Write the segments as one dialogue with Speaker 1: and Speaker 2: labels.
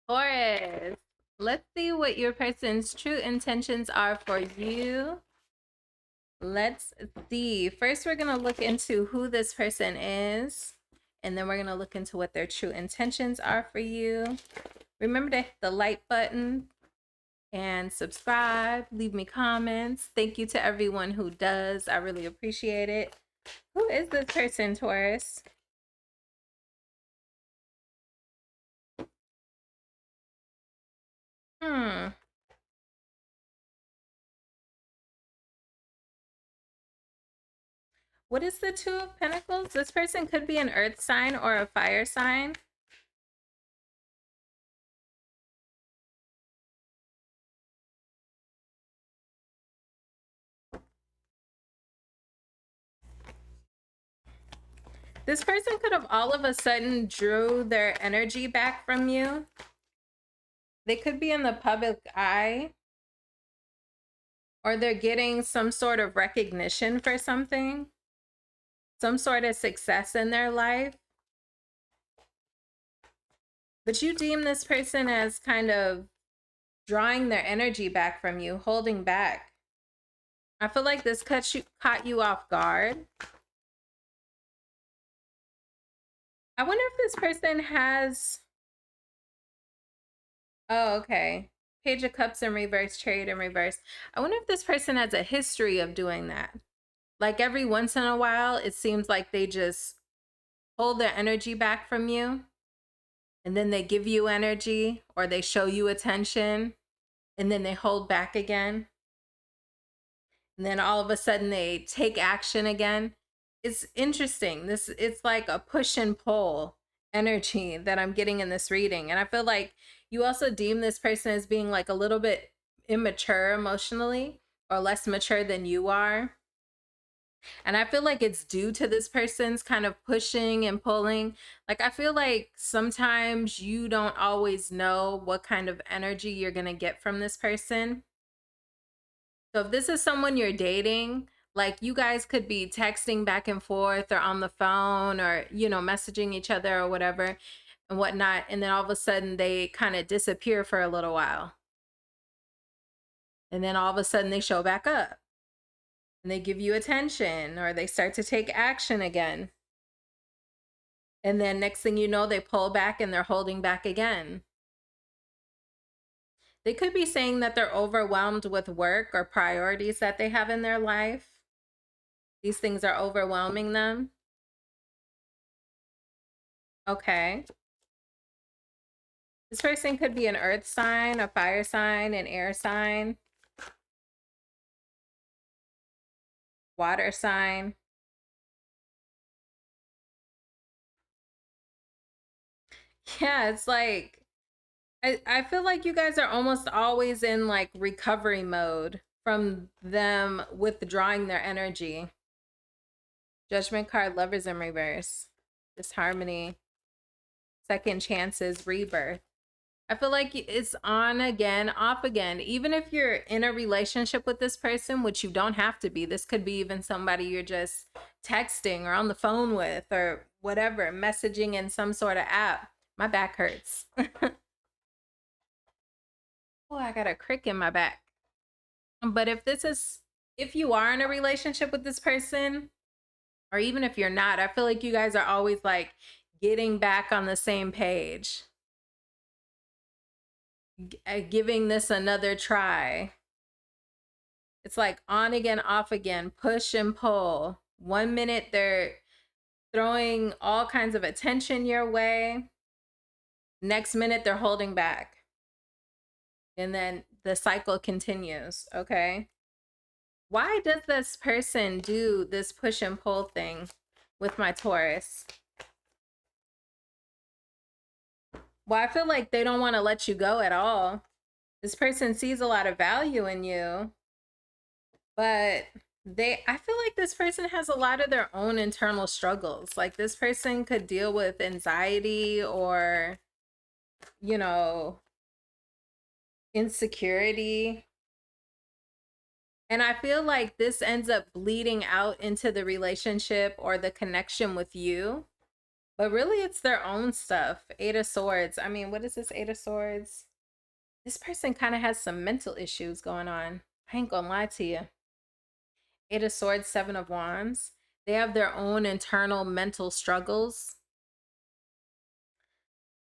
Speaker 1: Taurus, let's see what your person's true intentions are for you. Let's see. First, we're going to look into who this person is, and then we're going to look into what their true intentions are for you. Remember to hit the like button and subscribe. Leave me comments. Thank you to everyone who does. I really appreciate it. Who is this person, Taurus? What is the Two of Pentacles? This person could be an earth sign or a fire sign. This person could have all of a sudden drew their energy back from you. They could be in the public eye, or they're getting some sort of recognition for something, some sort of success in their life. But you deem this person as kind of drawing their energy back from you, holding back. I feel like this caught you off guard. I wonder if this person has... Oh, okay. Page of Cups in reverse, Chariot in reverse. I wonder if this person has a history of doing that. Like every once in a while, it seems like they just hold their energy back from you. And then they give you energy, or they show you attention, and then they hold back again. And then all of a sudden they take action again. It's interesting. It's like a push and pull energy that I'm getting in this reading. And I feel like you also deem this person as being like a little bit immature emotionally, or less mature than you are. And I feel like it's due to this person's kind of pushing and pulling. Like, I feel like sometimes you don't always know what kind of energy you're going to get from this person. So if this is someone you're dating, like you guys could be texting back and forth or on the phone, or, you know, messaging each other or whatever and whatnot. And then all of a sudden they kind of disappear for a little while. And then all of a sudden they show back up and they give you attention, or they start to take action again. And then next thing you know, they pull back and they're holding back again. They could be saying that they're overwhelmed with work or priorities that they have in their life. These things are overwhelming them. Okay. This person could be an earth sign, a fire sign, an air sign, water sign. Yeah, it's like, I feel like you guys are almost always in like recovery mode from them withdrawing their energy. Judgment card, Lovers in reverse. Disharmony, second chances, rebirth. I feel like it's on again, off again. Even if you're in a relationship with this person, which you don't have to be. This could be even somebody you're just texting or on the phone with or whatever, messaging in some sort of app. My back hurts. Oh, I got a crick in my back. But if you are in a relationship with this person, or even if you're not, I feel like you guys are always like getting back on the same page. Giving this another try. It's like on again, off again, push and pull. 1 minute they're throwing all kinds of attention your way. Next minute they're holding back. And then the cycle continues, okay? Why does this person do this push and pull thing with my Taurus? Well, I feel like they don't want to let you go at all. This person sees a lot of value in you, but I feel like this person has a lot of their own internal struggles. Like this person could deal with anxiety or, you know, insecurity. And I feel like this ends up bleeding out into the relationship or the connection with you. But really, it's their own stuff. Eight of Swords. I mean, what is this Eight of Swords? This person kind of has some mental issues going on. I ain't gonna lie to you. Eight of Swords, Seven of Wands. They have their own internal mental struggles.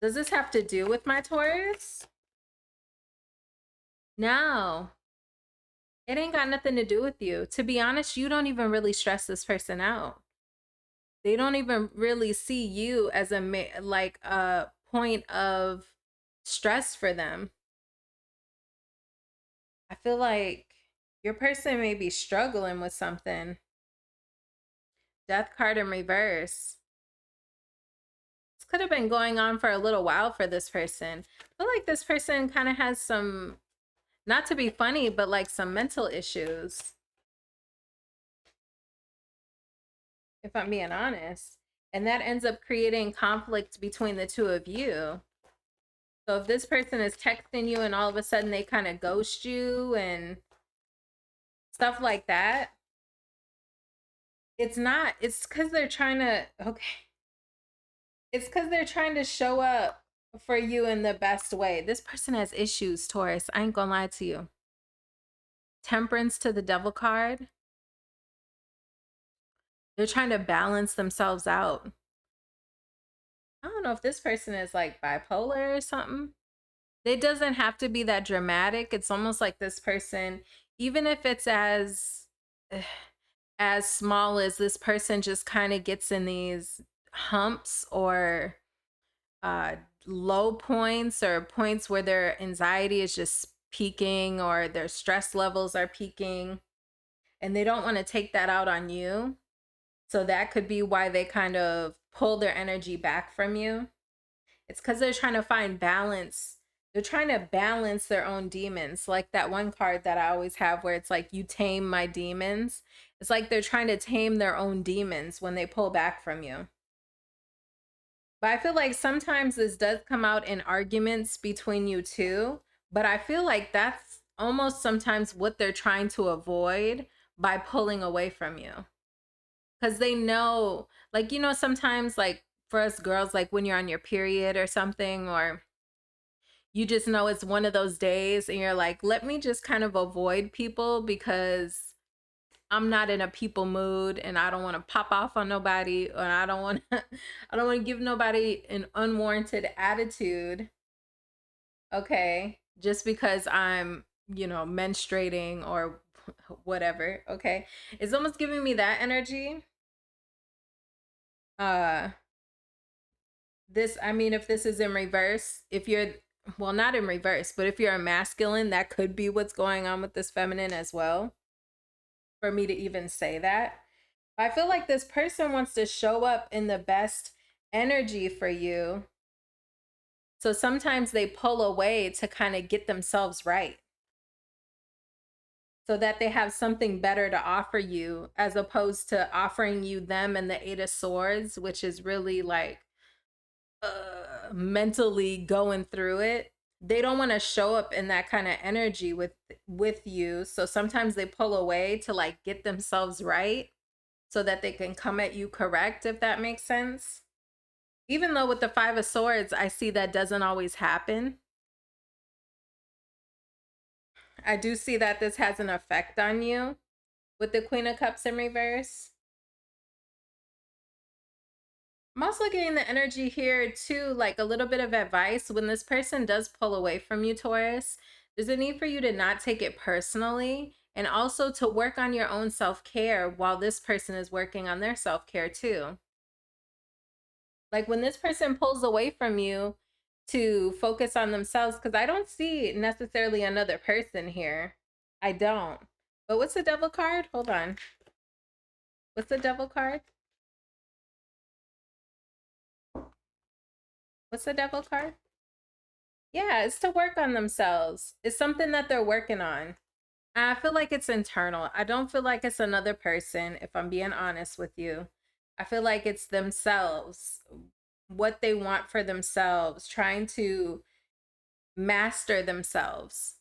Speaker 1: Does this have to do with my Taurus? No. It ain't got nothing to do with you. To be honest, you don't even really stress this person out. They don't even really see you as like a point of stress for them. I feel like your person may be struggling with something. Death card in reverse. This could have been going on for a little while for this person. I feel like this person kind of has some, not to be funny, but like some mental issues. If I'm being honest. And that ends up creating conflict between the two of you. So if this person is texting you and all of a sudden they kind of ghost you and stuff like that, it's because they're trying to, okay. It's because they're trying to show up for you in the best way. This person has issues, Taurus. I ain't gonna lie to you. Temperance to the Devil card. They're trying to balance themselves out. I don't know if this person is like bipolar or something. It doesn't have to be that dramatic. It's almost like this person, even if it's as small as this person just kind of gets in these humps or low points or points where their anxiety is just peaking or their stress levels are peaking and they don't want to take that out on you. So that could be why they kind of pull their energy back from you. It's because they're trying to find balance. They're trying to balance their own demons. Like that one card that I always have where it's like, you tame my demons. It's like they're trying to tame their own demons when they pull back from you. But I feel like sometimes this does come out in arguments between you two. But I feel like that's almost sometimes what they're trying to avoid by pulling away from you. Because they know, like, you know, sometimes like for us girls, like when you're on your period or something, or you just know it's one of those days and you're like, let me just kind of avoid people because I'm not in a people mood and I don't want to pop off on nobody, or I don't want to I don't want to give nobody an unwarranted attitude. Okay? Just because I'm, you know, menstruating or whatever, okay? It's almost giving me that energy. This, I mean, if this is in reverse, if you're, well, not in reverse, but if you're a masculine, that could be what's going on with this feminine as well, for me to even say that. I feel like this person wants to show up in the best energy for you. So sometimes they pull away to kind of get themselves right, so that they have something better to offer you, as opposed to offering you them and the Eight of Swords, which is really like mentally going through it. They don't want to show up in that kind of energy with you. So sometimes they pull away to like get themselves right so that they can come at you correct, if that makes sense. Even though with the Five of Swords, I see that doesn't always happen. I do see that this has an effect on you with the Queen of Cups in reverse. I'm also getting the energy here too, like a little bit of advice. When this person does pull away from you, Taurus, there's a need for you to not take it personally, and also to work on your own self-care while this person is working on their self-care too. Like when this person pulls away from you to focus on themselves, because I don't see necessarily another person here. I don't. But what's the Devil card? Hold on. What's the Devil card? What's the Devil card? Yeah, it's to work on themselves. It's something that they're working on. I feel like it's internal. I don't feel like it's another person, if I'm being honest with you. I feel like it's themselves, what they want for themselves, trying to master themselves.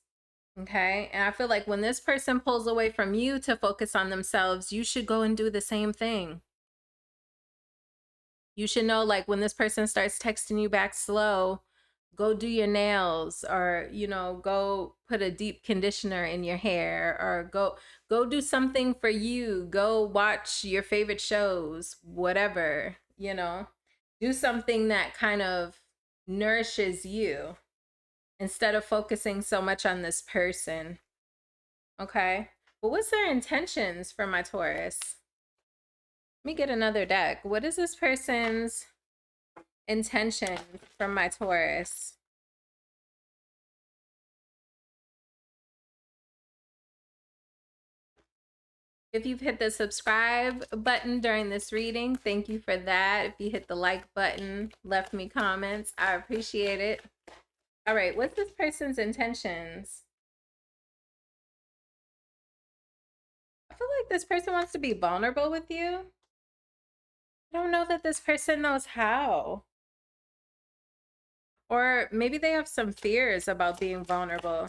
Speaker 1: Okay. And I feel like when this person pulls away from you to focus on themselves, you should go and do the same thing. You should know, like, when this person starts texting you back slow, go do your nails, or, you know, go put a deep conditioner in your hair, or go do something for you. Go watch your favorite shows, whatever, you know. Do something that kind of nourishes you instead of focusing so much on this person. Okay? But what's their intentions for my Taurus? Let me get another deck. What is this person's intention from my Taurus? If you've hit the subscribe button during this reading, thank you for that. If you hit the like button, left me comments, I appreciate it. All right, what's this person's intentions? I feel like this person wants to be vulnerable with you. I don't know that this person knows how. Or maybe they have some fears about being vulnerable.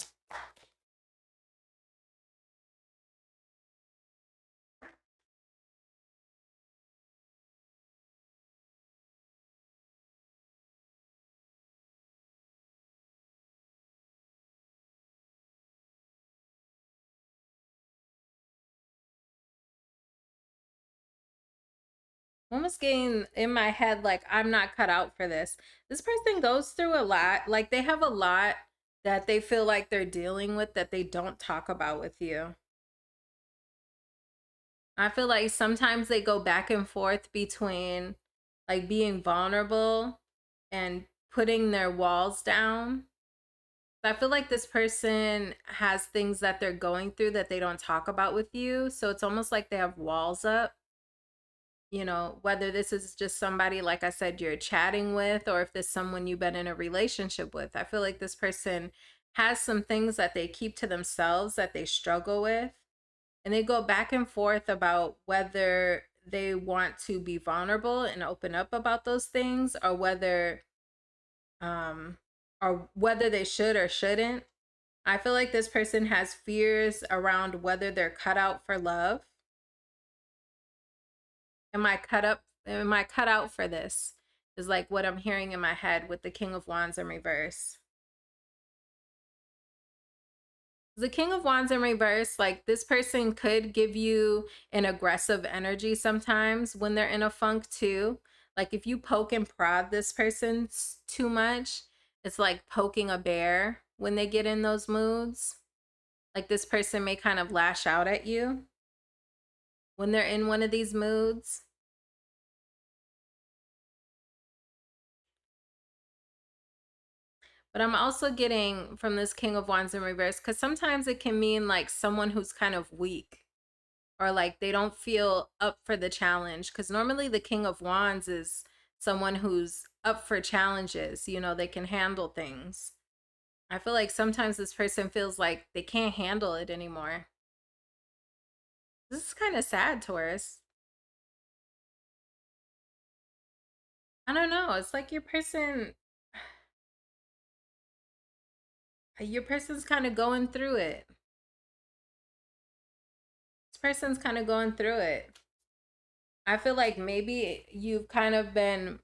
Speaker 1: I'm almost getting in my head like I'm not cut out for this. This person goes through a lot. Like they have a lot that they feel like they're dealing with that they don't talk about with you. I feel like sometimes they go back and forth between like being vulnerable and putting their walls down. I feel like this person has things that they're going through that they don't talk about with you. So it's almost like they have walls up, you know, whether this is just somebody, like I said, you're chatting with, or if there's someone you've been in a relationship with. I feel like this person has some things that they keep to themselves that they struggle with. And they go back and forth about whether they want to be vulnerable and open up about those things, or whether they should or shouldn't. I feel like this person has fears around whether they're cut out for love. Am I cut out for this? Is like what I'm hearing in my head with the King of Wands in reverse. The King of Wands in reverse, like this person could give you an aggressive energy sometimes when they're in a funk too. Like if you poke and prod this person too much, it's like poking a bear when they get in those moods. Like this person may kind of lash out at you when they're in one of these moods. But I'm also getting from this King of Wands in reverse, because sometimes it can mean like someone who's kind of weak, or like they don't feel up for the challenge. Because normally the King of Wands is someone who's up for challenges, you know, they can handle things. I feel like sometimes this person feels like they can't handle it anymore. This is kind of sad, Taurus. I don't know. It's like your person's kind of going through it. This person's kind of going through it. I feel like maybe you've kind of been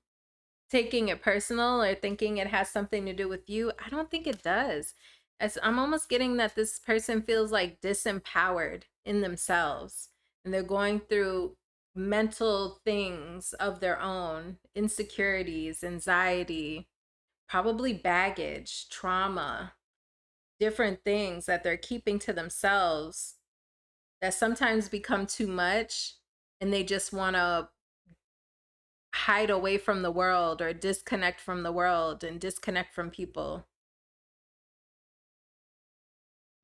Speaker 1: taking it personal or thinking it has something to do with you. I don't think it does. As I'm almost getting that this person feels like disempowered in themselves, and they're going through mental things of their own, insecurities, anxiety, probably baggage, trauma, different things that they're keeping to themselves that sometimes become too much, and they just want to hide away from the world or disconnect from the world and disconnect from people.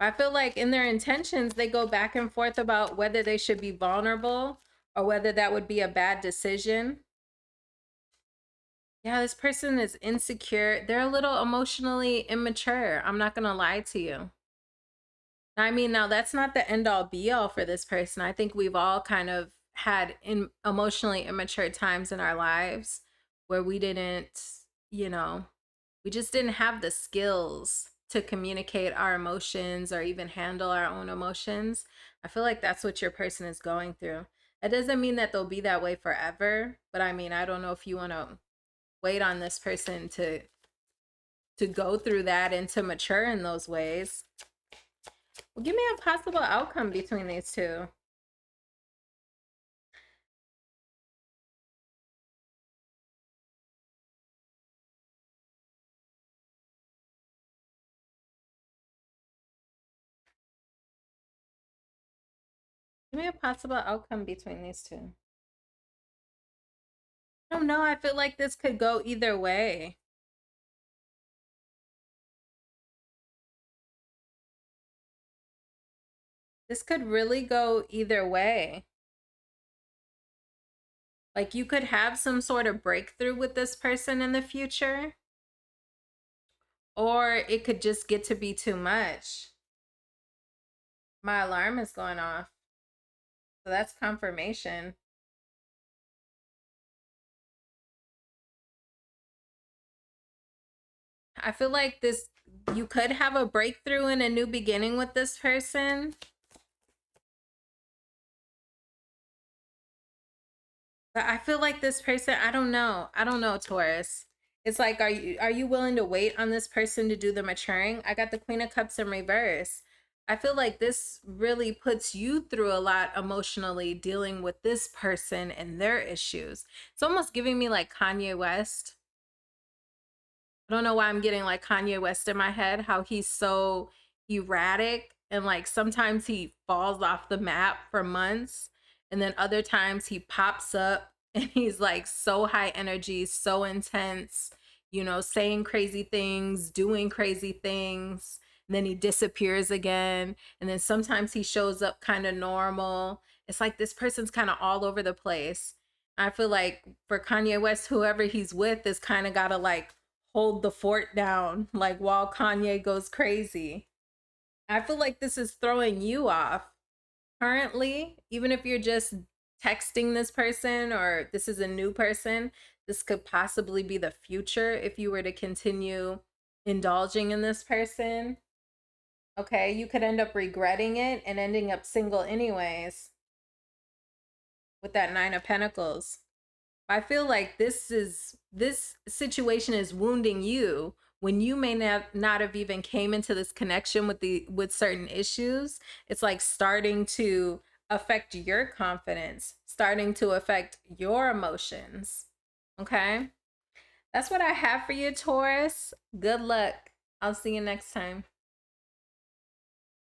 Speaker 1: I feel like in their intentions, they go back and forth about whether they should be vulnerable or whether that would be a bad decision. Yeah, this person is insecure. They're a little emotionally immature. I'm not going to lie to you. I mean, now that's not the end all be all for this person. I think we've all kind of had emotionally immature times in our lives where we didn't, you know, we just didn't have the skills to communicate our emotions or even handle our own emotions. I feel like that's what your person is going through. It doesn't mean that they'll be that way forever, but I mean, I don't know if you want to wait on this person to go through that and to mature in those ways. Well, give me a possible outcome between these two. Give me a possible outcome between these two. I don't know. I feel like this could go either way. This could really go either way. Like you could have some sort of breakthrough with this person in the future, or it could just get to be too much. My alarm is going off. So that's confirmation. I feel like this, you could have a breakthrough and a new beginning with this person. But I feel like this person, I don't know. I don't know, Taurus. It's like, are you willing to wait on this person to do the maturing? I got the Queen of Cups in reverse. I feel like this really puts you through a lot emotionally dealing with this person and their issues. It's almost giving me like Kanye West. I don't know why I'm getting like Kanye West in my head, how he's so erratic and like sometimes he falls off the map for months and then other times he pops up and he's like so high energy, so intense, you know, saying crazy things, doing crazy things, and then he disappears again, and then sometimes he shows up kind of normal. It's like this person's kind of all over the place. I feel like for Kanye West, whoever he's with is kind of got to like hold the fort down, like while Kanye goes crazy. I feel like this is throwing you off currently, even if you're just texting this person or this is a new person. This could possibly be the future if you were to continue indulging in this person. Okay, you could end up regretting it and ending up single anyways with that Nine of Pentacles. I feel like this situation is wounding you when you may not have even came into this connection with certain issues. It's like starting to affect your confidence, starting to affect your emotions. Okay? That's what I have for you, Taurus. Good luck. I'll see you next time.